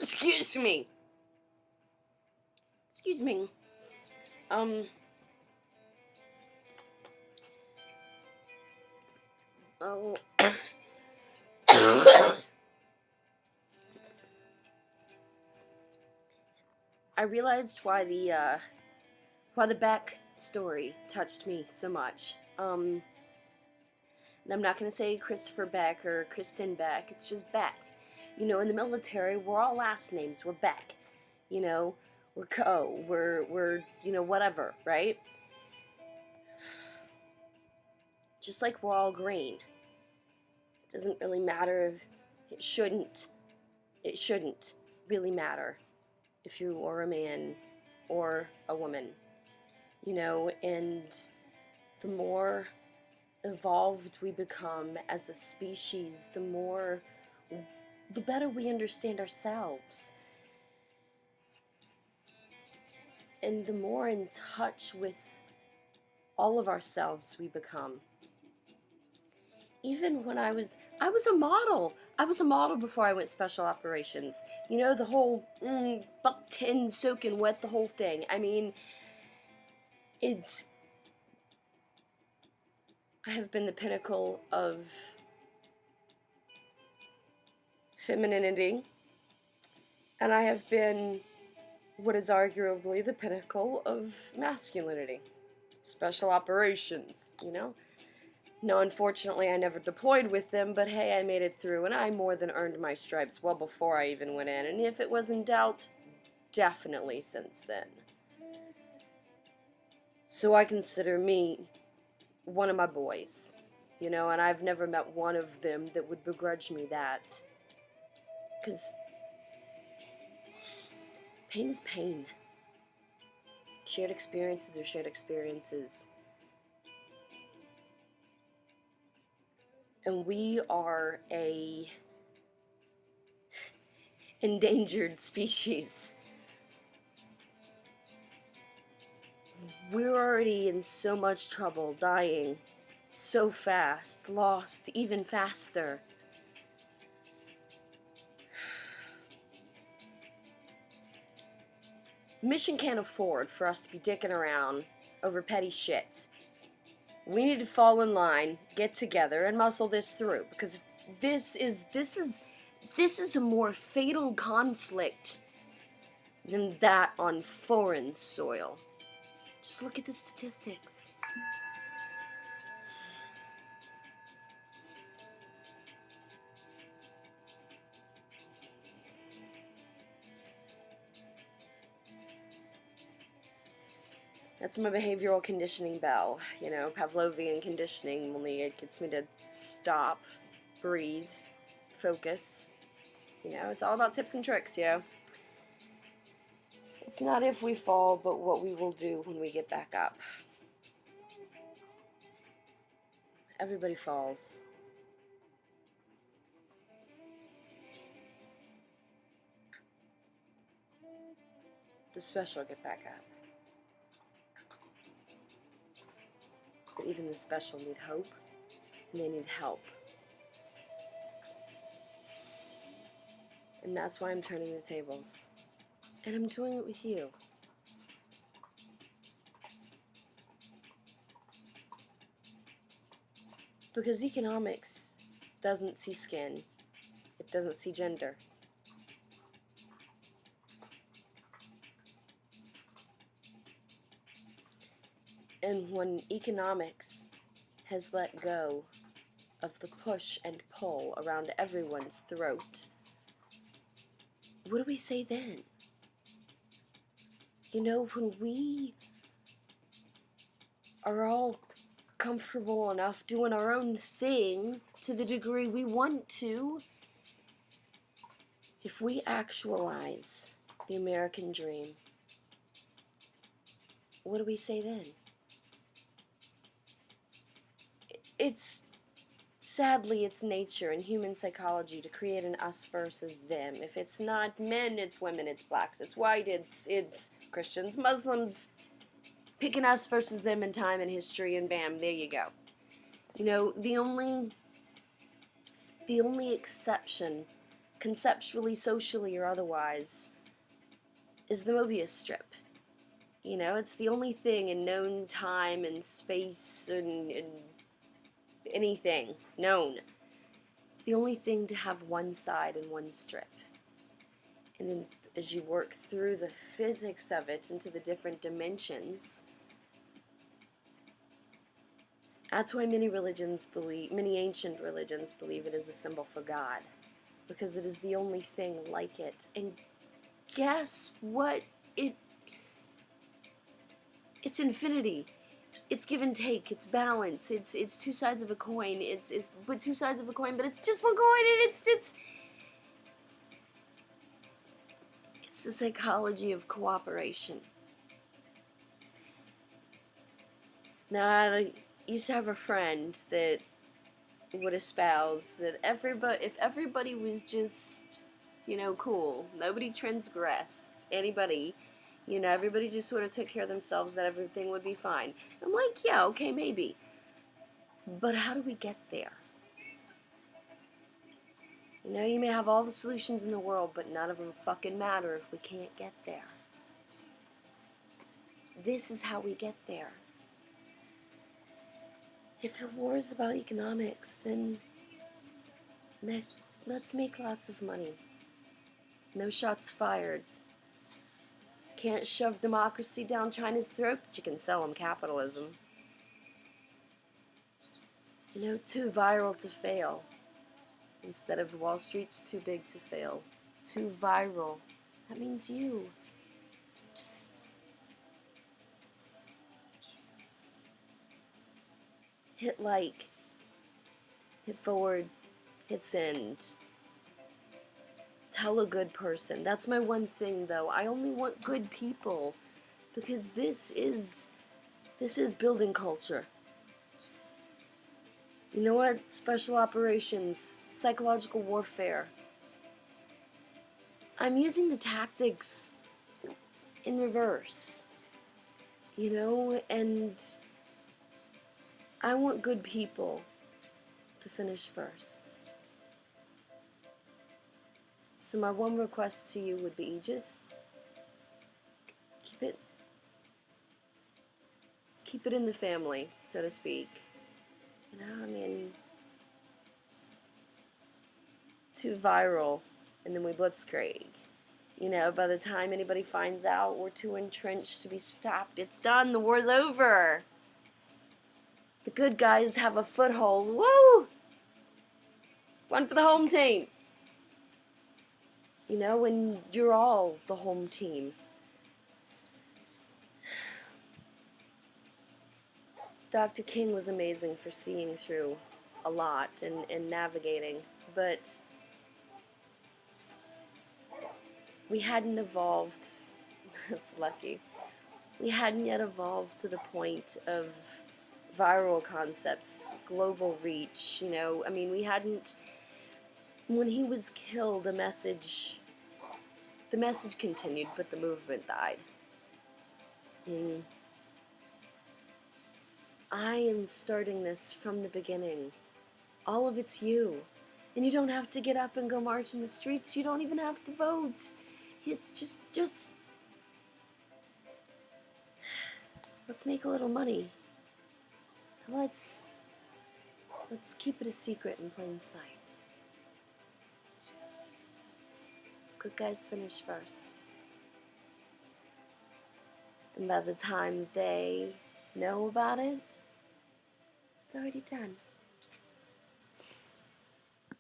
Excuse me. Excuse me. Um. Oh. I realized why the Beck story touched me so much. And I'm not gonna say Christopher Beck or Kristen Beck. It's just Beck. You know, in the military, we're all last names. We're Beck. You know, we're Co. We're whatever, right? Just like we're all green. It doesn't really matter if it shouldn't. It shouldn't really matter if you are a man or a woman. You know, and the more evolved we become as a species, the better we understand ourselves. And the more in touch with all of ourselves we become. Even when I was a model. I was a model before I went special operations. You know, the whole buck 10 soaking wet, the whole thing. I mean, I have been the pinnacle of femininity, and I have been what is arguably the pinnacle of masculinity. Special operations, you know? No, unfortunately, I never deployed with them, but hey, I made it through, and I more than earned my stripes well before I even went in, and if it was in doubt, definitely since then. So I consider me one of my boys, you know, and I've never met one of them that would begrudge me that. Because pain is pain. Shared experiences are shared experiences. And we are a endangered species. We're already in so much trouble, dying so fast, lost even faster. Mission can't afford for us to be dicking around over petty shit. We need to fall in line, get together, and muscle this through, because this is a more fatal conflict than that on foreign soil. Just look at the statistics. That's my behavioral conditioning bell. You know, Pavlovian conditioning, only it gets me to stop, breathe, focus. You know, it's all about tips and tricks, yo. It's not if we fall, but what we will do when we get back up. Everybody falls. The special get back up. But even the special need hope, and they need help. And that's why I'm turning the tables. And I'm doing it with you. Because economics doesn't see skin. It doesn't see gender. And when economics has let go of the push and pull around everyone's throat, what do we say then? You know, when we are all comfortable enough doing our own thing to the degree we want to, if we actualize the American dream, what do we say then? Sadly, it's nature and human psychology to create an us versus them. If it's not men, it's women, it's blacks, it's white, it's Christians, Muslims, Picking us versus them in time and history, and bam, there you go. You know, the only exception, conceptually, socially, or otherwise, is the Mobius strip. You know, it's the only thing in known time and space and anything known. It's the only thing to have one side and one strip. And then as you work through the physics of it into the different dimensions, that's why many ancient religions believe it is a symbol for God, because it is the only thing like it. And guess what? It's infinity. It's give and take. It's balance. It's two sides of a coin. It's but two sides of a coin, but it's just one coin, and it's the psychology of cooperation. Now, I used to have a friend that would espouse that if everybody was just, you know, cool, nobody transgressed anybody, you know, everybody just sort of took care of themselves, that everything would be fine. I'm like, yeah, okay, maybe. But how do we get there? You know, you may have all the solutions in the world, but none of them fucking matter if we can't get there. This is how we get there. If the war is about economics, then let's make lots of money. No shots fired. Can't shove democracy down China's throat, but you can sell them capitalism. You know, too viral to fail. Instead of Wall Street's too big to fail. Too viral. That means you. Just hit like, hit forward, hit send. Tell a good person. That's my one thing, though. I only want good people, because this is building culture. You know what? Special operations, psychological warfare. I'm using the tactics in reverse. You know, and I want good people to finish first. So my one request to you would be just keep it in the family, so to speak. You know, I mean, too viral, and then we blitzkrieg. You know, by the time anybody finds out, we're too entrenched to be stopped. It's done. The war's over. The good guys have a foothold. Woo! One for the home team. You know, when you're all the home team. Dr. King was amazing for seeing through a lot and navigating, but we hadn't evolved. That's lucky. We hadn't yet evolved to the point of viral concepts, global reach, you know. I mean, we hadn't. When he was killed, the message continued, but the movement died. And I am starting this from the beginning. All of it's you. And you don't have to get up and go march in the streets. You don't even have to vote. It's just let's make a little money. Let's keep it a secret in plain sight. Good guys finish first. And by the time they know about it, it's already done.